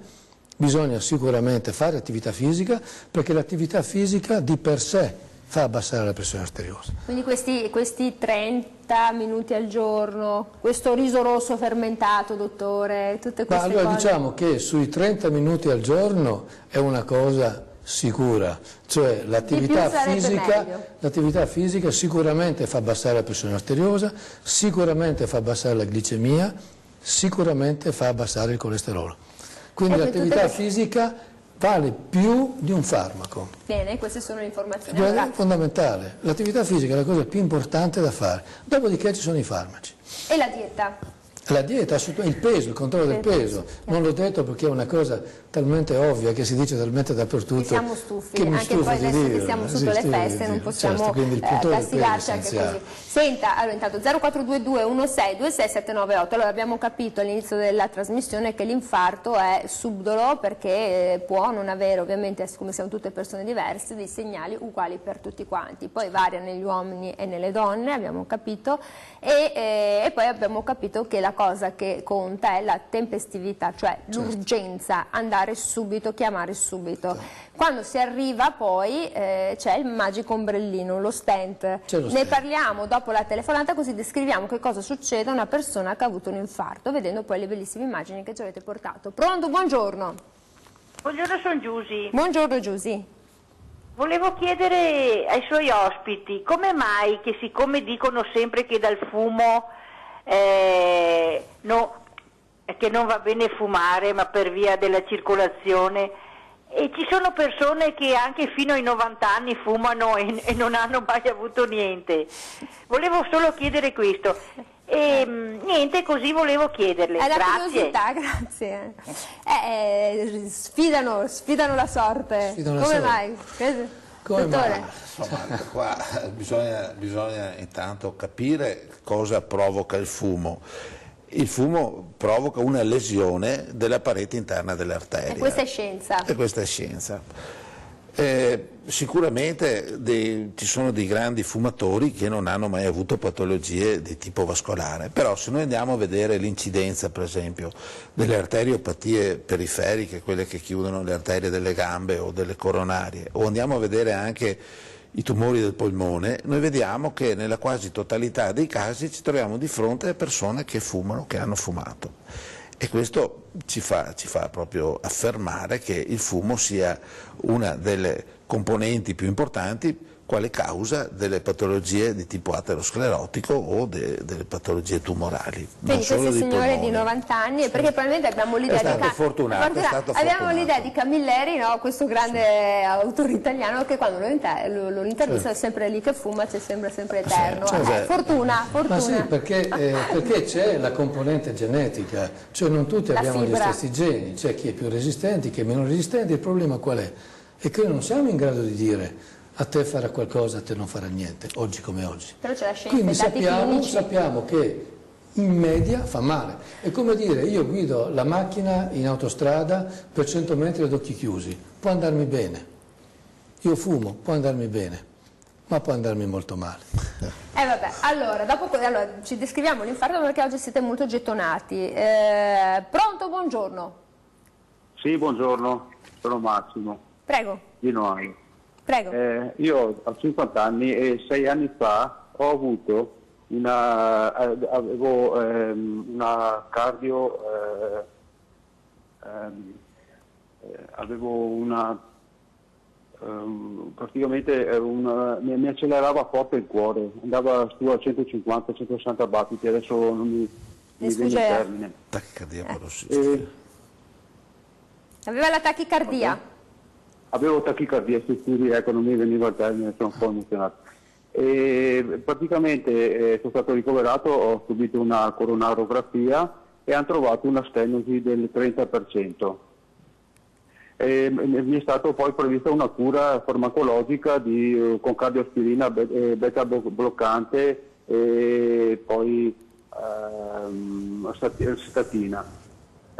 bisogna sicuramente fare attività fisica, perché l'attività fisica di per sé fa abbassare la pressione arteriosa. Quindi questi 30 minuti al giorno, questo riso rosso fermentato, dottore, tutte queste allora cose? Diciamo che sui 30 minuti al giorno è una cosa sicura, cioè l'attività fisica sicuramente fa abbassare la pressione arteriosa, sicuramente fa abbassare la glicemia, sicuramente fa abbassare il colesterolo. Quindi l'attività fisica vale più di un farmaco. Bene, queste sono le informazioni. È fondamentale. L'attività fisica è la cosa più importante da fare, dopodiché ci sono i farmaci. E la dieta? La dieta, il peso, il controllo del peso, non l'ho detto perché è una cosa talmente ovvia che si dice talmente dappertutto. Che siamo stufi, che anche poi adesso che siamo sotto le feste non possiamo castigarci anche così. Senta, allora intanto 0422 16 26 798, allora abbiamo capito all'inizio della trasmissione che l'infarto è subdolo perché può non avere, ovviamente come siamo tutte persone diverse, dei segnali uguali per tutti quanti, poi varia negli uomini e nelle donne, abbiamo capito, e poi abbiamo capito che la cosa che conta è la tempestività, cioè l'urgenza, andare subito, chiamare subito. Quando si arriva poi c'è il magico ombrellino, lo stent. Ne parliamo dopo la telefonata, così descriviamo che cosa succede a una persona che ha avuto un infarto, vedendo poi le bellissime immagini che ci avete portato. Pronto, buongiorno. Buongiorno, sono Giusy. Buongiorno Giusy. Volevo chiedere ai suoi ospiti come mai che siccome dicono sempre che dal fumo che non va bene fumare, ma per via della circolazione, e ci sono persone che anche fino ai 90 anni fumano e non hanno mai avuto niente. Volevo solo chiedere questo. E niente, così volevo chiederle. Grazie. Grazie. Sfidano la sorte. Come mai? Dottore? Insomma, qua bisogna intanto capire cosa provoca il fumo. Il fumo provoca una lesione della parete interna dell'arteria. E questa è scienza. Sicuramente ci sono dei grandi fumatori che non hanno mai avuto patologie di tipo vascolare, però se noi andiamo a vedere l'incidenza per esempio delle arteriopatie periferiche, quelle che chiudono le arterie delle gambe o delle coronarie, o andiamo a vedere anche i tumori del polmone, noi vediamo che nella quasi totalità dei casi ci troviamo di fronte a persone che fumano, che hanno fumato. E questo ci fa proprio affermare che il fumo sia una delle componenti più importanti quale causa delle patologie di tipo aterosclerotico o delle patologie tumorali. Quindi questo signore di 90 anni, perché probabilmente abbiamo l'idea di Camilleri, no? Questo grande autore italiano che quando lo intervista è sempre lì che fuma, c'è sempre eterno. Fortuna. Ma sì, perché c'è la componente genetica, cioè non tutti abbiamo gli stessi geni, c'è chi è più resistente, chi è meno resistente, il problema qual è? È che noi non siamo in grado di dire a te farà qualcosa, a te non farà niente, oggi come oggi. Però c'è la scienza, quindi sappiamo che in media fa male. È come dire, io guido la macchina in autostrada per 100 metri ad occhi chiusi, può andarmi bene. Io fumo, può andarmi bene, ma può andarmi molto male. Vabbè, allora ci descriviamo l'infarto perché oggi siete molto gettonati. Pronto, buongiorno. Sì, buongiorno, sono Massimo. Prego. Di Noaio. Prego. Io ho 50 anni e 6 anni fa ho avuto avevo una cardio, avevo una praticamente mi accelerava forte il cuore, andava su a 150-160 battiti, adesso non mi viene il termine. Tachicardia parossistica. Aveva la tachicardia? Avevo tachicardia, ecco, non mi veniva il termine, sono un po' emozionato. E praticamente sono stato ricoverato, ho subito una coronarografia e hanno trovato una stenosi del 30%. Mi è stato poi prevista una cura farmacologica con cardioaspirina, beta bloccante e poi statina.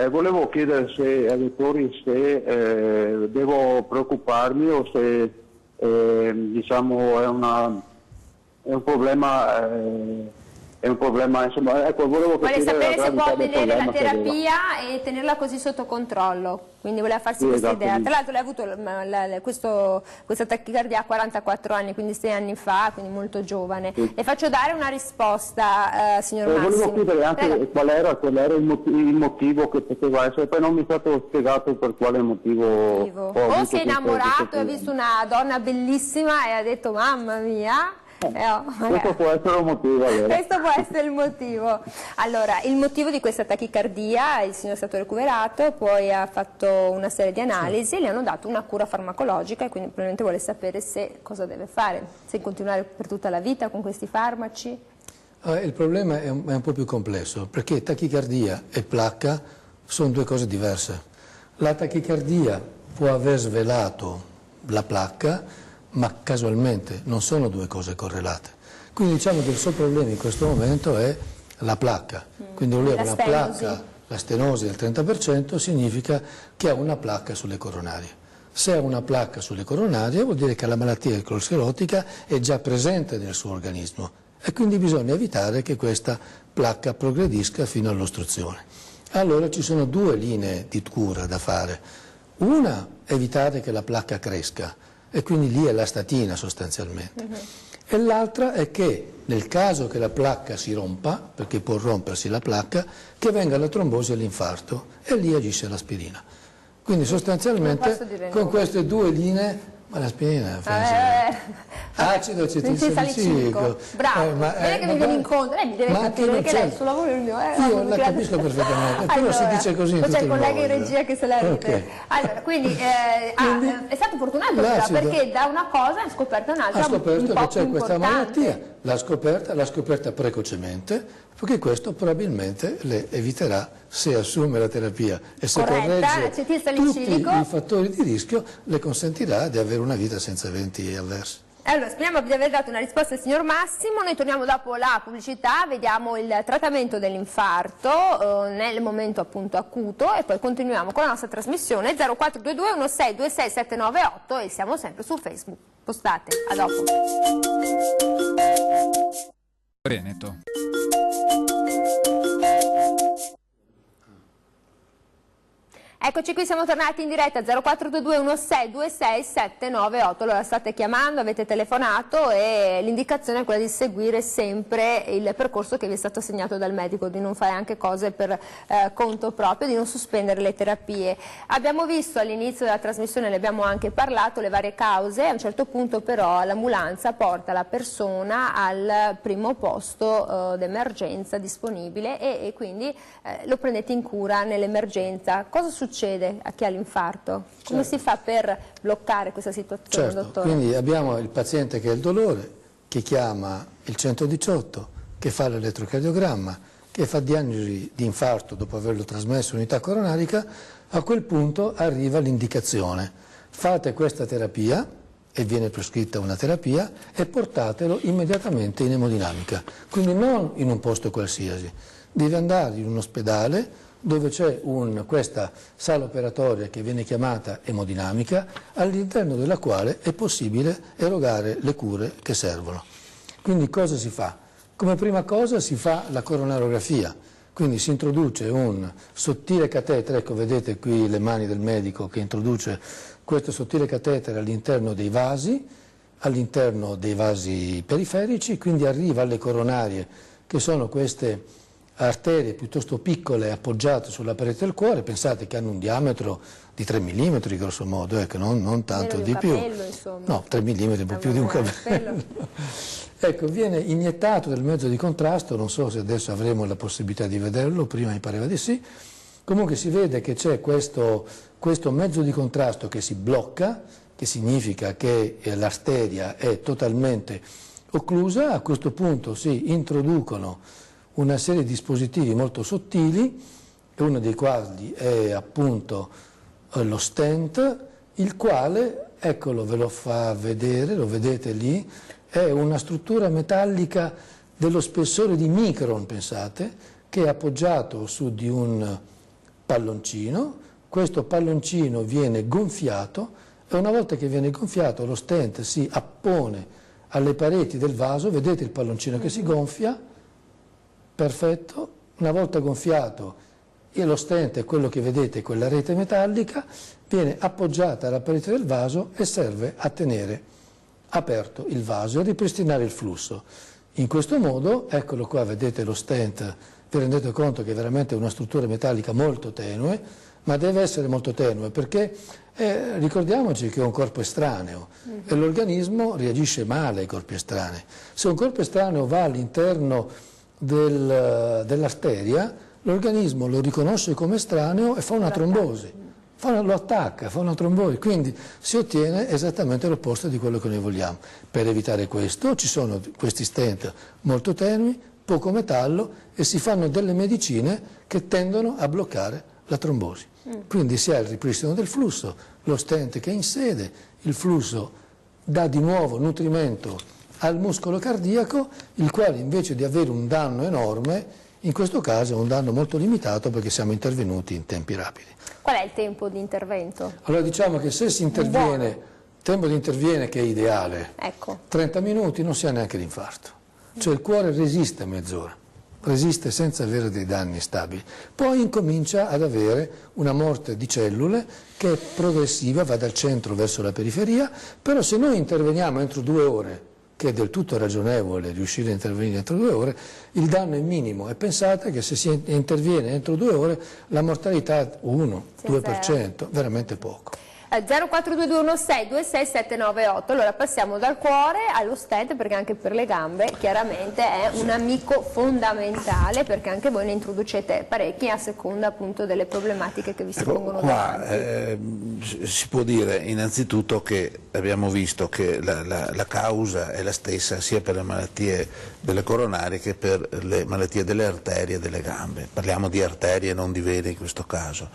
Volevo chiedere ai lettori se devo preoccuparmi o se diciamo è un problema, insomma, ecco, volevo vuole sapere se può tenere la terapia e tenerla così sotto controllo, quindi voleva farsi questa idea. Tra l'altro lei ha avuto questa tachicardia a 44 anni, quindi 6 anni fa, quindi molto giovane. Sì. Le faccio dare una risposta, signor Massimo. Volevo chiedere anche qual era il motivo che poteva essere, poi non mi è stato spiegato per quale motivo. O si è innamorato e ha visto una donna bellissima e ha detto mamma mia. Questo può essere un motivo. Allora. Questo può essere il motivo. Allora, il motivo di questa tachicardia, il signor è stato recuperato, poi ha fatto una serie di analisi e le hanno dato una cura farmacologica e quindi probabilmente vuole sapere cosa deve fare, se continuare per tutta la vita con questi farmaci. Il problema è un po' più complesso, perché tachicardia e placca sono due cose diverse. La tachicardia può aver svelato la placca, ma casualmente non sono due cose correlate. Quindi diciamo che il suo problema in questo momento è la placca. Quindi lui ha una placca, la stenosi del 30% significa che ha una placca sulle coronarie. Se ha una placca sulle coronarie vuol dire che la malattia aterosclerotica è già presente nel suo organismo e quindi bisogna evitare che questa placca progredisca fino all'ostruzione. Allora ci sono due linee di cura da fare. Una, evitare che la placca cresca, e quindi lì è la statina sostanzialmente. E l'altra è che nel caso che la placca si rompa, perché può rompersi la placca, che venga la trombosi e l'infarto e lì agisce l'aspirina. Quindi sostanzialmente con queste due linee, ma l'aspirina acido acetilsalicilico. Bravo, vede che mi viene incontro, lei mi deve capire perché lei il suo lavoro è il mio. Io la capisco perfettamente, però si dice così in tutto il mondo. C'è il collega in regia che se la ride. Allora, quindi è stato fortunato perché da una cosa ha scoperto un'altra. Ha scoperto che c'è questa malattia, l'ha scoperta precocemente, perché questo probabilmente le eviterà, se assume la terapia e se corregge tutti i fattori di rischio, le consentirà di avere una vita senza eventi avversi. Allora, speriamo di aver dato una risposta al signor Massimo. Noi torniamo dopo la pubblicità, vediamo il trattamento dell'infarto nel momento appunto acuto e poi continuiamo con la nostra trasmissione 0422 1626 798 e siamo sempre su Facebook. Postate, a dopo. Veneto. Eccoci qui, siamo tornati in diretta 0422 1626 798. Allora state chiamando, avete telefonato e l'indicazione è quella di seguire sempre il percorso che vi è stato assegnato dal medico, di non fare anche cose per conto proprio, di non sospendere le terapie. Abbiamo visto all'inizio della trasmissione, ne abbiamo anche parlato, le varie cause, a un certo punto però l'ambulanza porta la persona al primo posto d'emergenza disponibile e quindi lo prendete in cura nell'emergenza. Cosa succede a chi ha l'infarto? Come si fa per bloccare questa situazione, dottore? Quindi abbiamo il paziente che ha il dolore, che chiama il 118, che fa l'elettrocardiogramma, che fa diagnosi di infarto dopo averlo trasmesso all'unità coronarica. A quel punto arriva l'indicazione: fate questa terapia, e viene prescritta una terapia, e portatelo immediatamente in emodinamica. Quindi non in un posto qualsiasi, deve andare in un ospedale dove c'è questa sala operatoria che viene chiamata emodinamica, all'interno della quale è possibile erogare le cure che servono. Quindi cosa si fa? Come prima cosa si fa la coronarografia, quindi si introduce un sottile catetere, ecco vedete qui le mani del medico che introduce questo sottile catetere all'interno dei vasi, all'interno dei vasi periferici, quindi arriva alle coronarie, che sono queste arterie piuttosto piccole appoggiate sulla parete del cuore. Pensate che hanno un diametro di 3 mm grosso modo, ecco, non tanto di più. Capello, insomma. No, 3 mm, un po' più di un capello. Ecco, viene iniettato del mezzo di contrasto, non so se adesso avremo la possibilità di vederlo, prima mi pareva di sì. Comunque si vede che c'è questo mezzo di contrasto che si blocca, che significa che l'arteria è totalmente occlusa. A questo punto si introducono una serie di dispositivi molto sottili, uno dei quali è appunto lo stent, il quale, eccolo, ve lo fa vedere, lo vedete lì, è una struttura metallica dello spessore di micron, pensate, che è appoggiato su di un palloncino. Questo palloncino viene gonfiato e una volta che viene gonfiato lo stent si appone alle pareti del vaso, vedete il palloncino che si gonfia, perfetto, una volta gonfiato e lo stent è quello che vedete, quella rete metallica, viene appoggiata alla parete del vaso e serve a tenere aperto il vaso e ripristinare il flusso. In questo modo, eccolo qua, vedete lo stent, vi rendete conto che è veramente una struttura metallica molto tenue, ma deve essere molto tenue perché ricordiamoci che è un corpo estraneo e l'organismo reagisce male ai corpi estranei. Se un corpo estraneo va all'interno dell'arteria, l'organismo lo riconosce come estraneo e fa una trombosi. Lo attacca, fa una trombosi, quindi si ottiene esattamente l'opposto di quello che noi vogliamo. Per evitare questo ci sono questi stent molto tenui, poco metallo, e si fanno delle medicine che tendono a bloccare la trombosi. Quindi si ha il ripristino del flusso, lo stent che è in sede, il flusso dà di nuovo nutrimento al muscolo cardiaco, il quale invece di avere un danno enorme, in questo caso è un danno molto limitato perché siamo intervenuti in tempi rapidi. Qual è il tempo di intervento? Allora diciamo che se si interviene, il tempo di interviene che è ideale, ecco. 30 minuti non si ha neanche l'infarto, cioè il cuore resiste mezz'ora, resiste senza avere dei danni stabili, poi incomincia ad avere una morte di cellule che è progressiva, va dal centro verso la periferia, però se noi interveniamo entro 2 ore, che è del tutto ragionevole riuscire a intervenire entro 2 ore, il danno è minimo e pensate che se si interviene entro 2 ore la mortalità è 1-2%, veramente poco. 0422162678, allora passiamo dal cuore allo stent, perché anche per le gambe chiaramente è un amico fondamentale, perché anche voi ne introducete parecchi a seconda appunto delle problematiche che vi si pongono davanti. Si può dire innanzitutto che abbiamo visto che la causa è la stessa sia per le malattie delle coronarie che per le malattie delle arterie e delle gambe. Parliamo di arterie e non di vene in questo caso.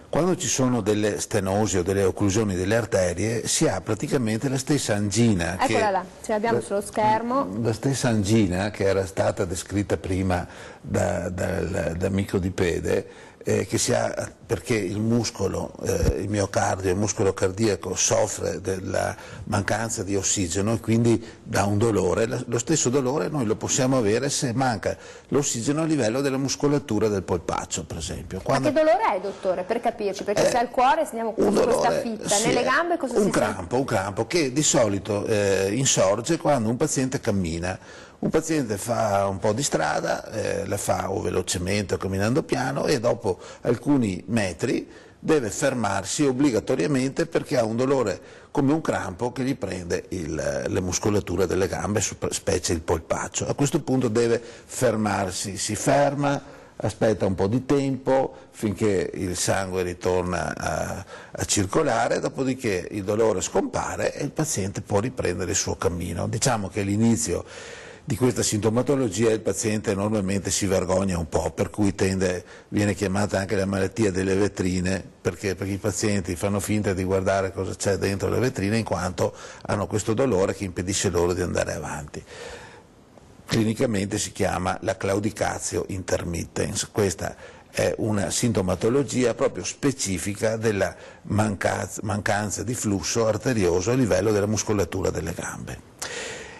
Quando ci sono delle stenosi o delle occlusioni delle arterie si ha praticamente la stessa angina. Eccola là, ce l'abbiamo sullo schermo. La stessa angina che era stata descritta prima da Amico di Pede, che si ha perché il muscolo, il miocardio, il muscolo cardiaco soffre della mancanza di ossigeno e quindi dà un dolore. Lo stesso dolore noi lo possiamo avere se manca l'ossigeno a livello della muscolatura del polpaccio, per esempio. Ma che dolore è, dottore, per capirci? Perché se al cuore sentiamo questa fitta, nelle gambe cosa si sente? Un crampo che di solito insorge quando un paziente cammina. Un paziente fa un po' di strada, la fa o velocemente o camminando piano e dopo alcuni metri deve fermarsi obbligatoriamente perché ha un dolore come un crampo che gli prende le muscolature delle gambe, specie il polpaccio. A questo punto deve fermarsi, si ferma, aspetta un po' di tempo finché il sangue ritorna a circolare, dopodiché il dolore scompare e il paziente può riprendere il suo cammino. Diciamo che all'inizio di questa sintomatologia il paziente normalmente si vergogna un po', per cui viene chiamata anche la malattia delle vetrine, perché i pazienti fanno finta di guardare cosa c'è dentro le vetrine in quanto hanno questo dolore che impedisce loro di andare avanti. Clinicamente si chiama la claudicatio intermittens. Questa è una sintomatologia proprio specifica della mancanza di flusso arterioso a livello della muscolatura delle gambe.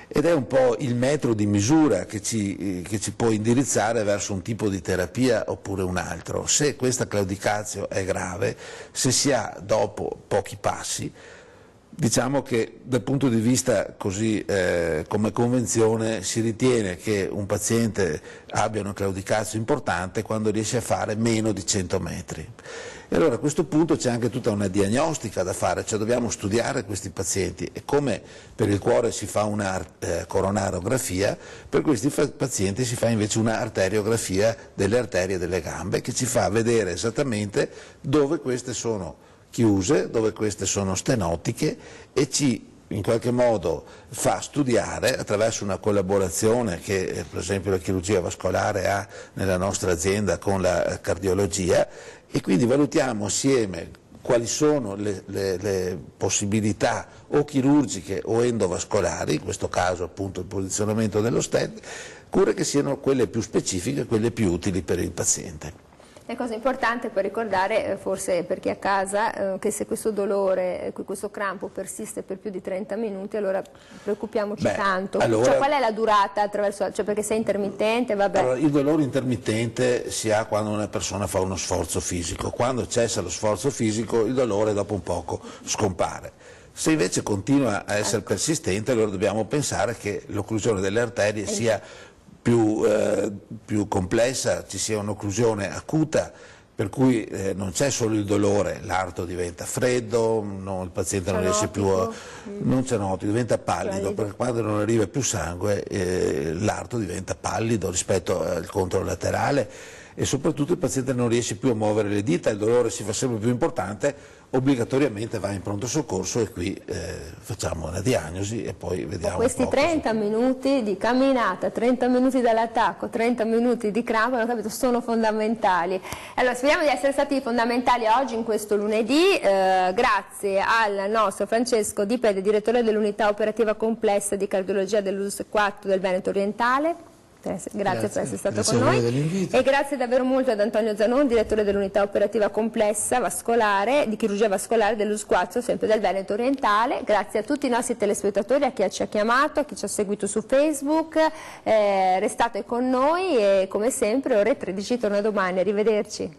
Ed è un po' il metro di misura che ci può indirizzare verso un tipo di terapia oppure un altro. Se questa claudicatio è grave, se si ha dopo pochi passi, Diciamo che dal punto di vista così come convenzione si ritiene che un paziente abbia una claudicazio importante quando riesce a fare meno di 100 metri. E allora a questo punto c'è anche tutta una diagnostica da fare, cioè dobbiamo studiare questi pazienti e come per il cuore si fa una coronarografia, per questi pazienti si fa invece una arteriografia delle arterie delle gambe che ci fa vedere esattamente dove queste sono chiuse, dove queste sono stenotiche e ci in qualche modo fa studiare attraverso una collaborazione che per esempio la chirurgia vascolare ha nella nostra azienda con la cardiologia, e quindi valutiamo assieme quali sono le possibilità o chirurgiche o endovascolari, in questo caso appunto il posizionamento dello stent, cure che siano quelle più specifiche, quelle più utili per il paziente. È cosa importante per ricordare, forse per chi è a casa, che se questo dolore, questo crampo persiste per più di 30 minuti, allora preoccupiamoci tanto. Allora, cioè, qual è la durata attraverso, cioè perché se è intermittente, vabbè. Allora, il dolore intermittente si ha quando una persona fa uno sforzo fisico, quando cessa lo sforzo fisico il dolore dopo un poco scompare. Se invece continua a essere persistente, allora dobbiamo pensare che l'occlusione delle arterie sia più complessa, ci sia un'occlusione acuta, per cui non c'è solo il dolore, l'arto diventa freddo, il paziente non riesce più a... non cianotico, diventa pallido, perché quando non arriva più sangue l'arto diventa pallido rispetto al controlaterale e soprattutto il paziente non riesce più a muovere le dita, il dolore si fa sempre più importante, obbligatoriamente va in pronto soccorso e qui facciamo una diagnosi e poi vediamo. Questi 30 minuti di camminata, 30 minuti dall'attacco, 30 minuti di crampo, hanno capito, sono fondamentali. Allora speriamo di essere stati fondamentali oggi in questo lunedì, grazie al nostro Francesco Di Pede, direttore dell'unità operativa complessa di cardiologia dell'US 4 del Veneto Orientale. Grazie per essere stato con noi e grazie davvero molto ad Antonio Zanon, direttore dell'unità operativa complessa vascolare di chirurgia vascolare dell'US 4 sempre del Veneto Orientale. Grazie a tutti i nostri telespettatori, a chi ci ha chiamato, a chi ci ha seguito su Facebook, restate con noi e come sempre ore 13 torna domani, arrivederci.